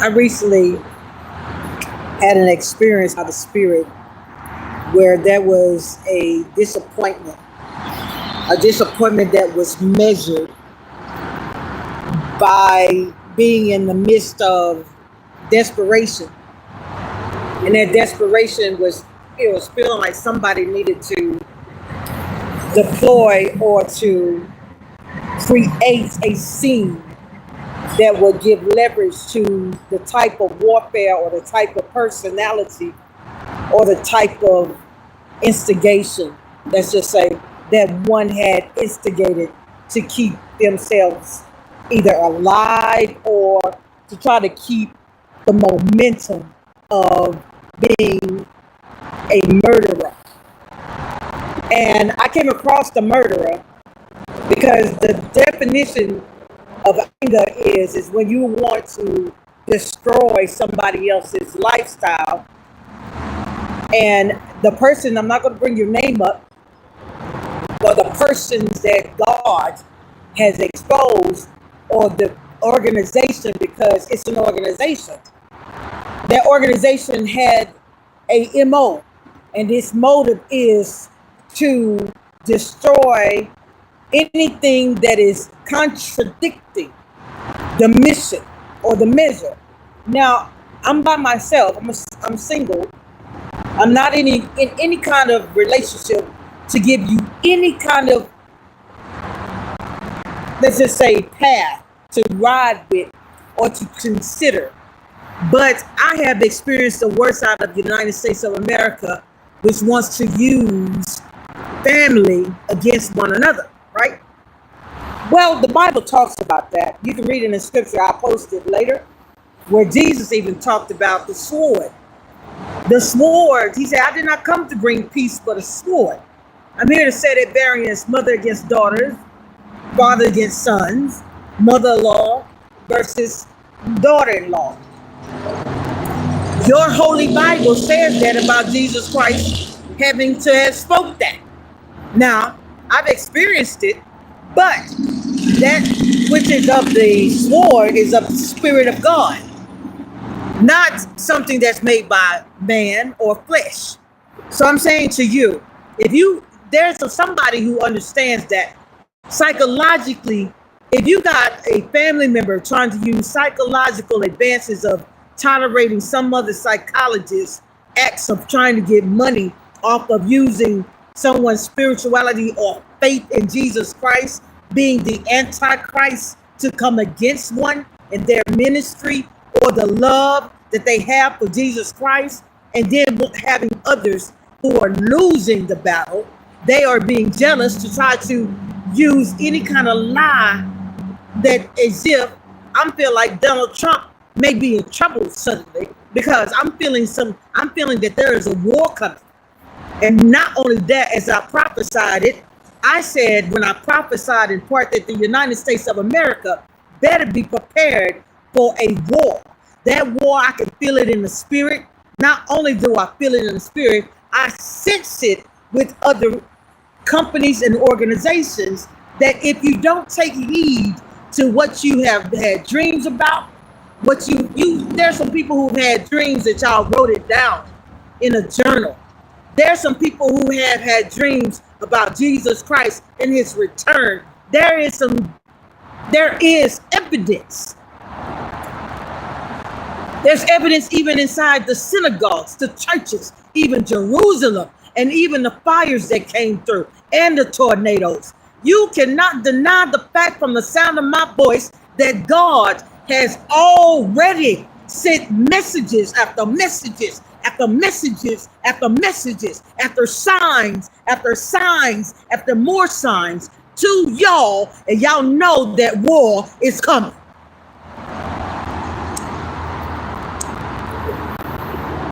I recently had an experience by the Spirit where there was a disappointment that was measured by being in the midst of desperation. And that desperation was, it was feeling like somebody needed to deploy or to create a scene that would give leverage to the type of warfare or the type of personality or the type of instigation, let's just say, that one had instigated to keep themselves either alive or to try to keep the momentum of being a murderer. And I came across the murderer because the definition of anger is when you want to destroy somebody else's lifestyle. And the person, I'm not going to bring your name up, but the persons that God has exposed, or the organization, because it's an organization. That organization had a MO, and this motive is to destroy anything that is contradicting the mission or the measure. Now, I'm by myself. I'm single. I'm not in any kind of relationship to give you any kind of, let's just say, path to ride with or to consider. But I have experienced the worst out of the United States of America, which wants to use family against one another, right? Well, the Bible talks about that. You can read it in the scripture. I'll post it later, where Jesus even talked about the sword. The sword, he said, I did not come to bring peace, but a sword. I'm here to set at variance mother against daughters, father against sons, mother-in-law versus daughter-in-law. Your Holy Bible says that about Jesus Christ having to have spoke that. Now, I've experienced it, but that which is of the sword is of the Spirit of God, not something that's made by man or flesh. So I'm saying to you, there's somebody who understands that psychologically, if you got a family member trying to use psychological advances of tolerating some other psychologist's acts of trying to get money off of using someone's spirituality or faith in Jesus Christ, being the antichrist to come against one in their ministry, or the love that they have for Jesus Christ, and then having others who are losing the battle, they are being jealous to try to use any kind of lie that, as if I feel like Donald Trump may be in trouble suddenly, because I'm feeling that there is a war coming. And not only that, as I prophesied it, I said when I prophesied in part that the United States of America better be prepared for a war. That war, I can feel it in the spirit. Not only do I feel it in the spirit, I sense it with other companies and organizations, that if you don't take heed to what you have had dreams about, there's some people who've had dreams that y'all wrote it down in a journal. There's some people who have had dreams about Jesus Christ and his return. There is evidence. There's evidence even inside the synagogues, the churches, even Jerusalem, and even the fires that came through and the tornadoes. You cannot deny the fact from the sound of my voice that God has already sent messages after messages after messages after messages, after signs after signs after more signs to y'all, and y'all know that war is coming.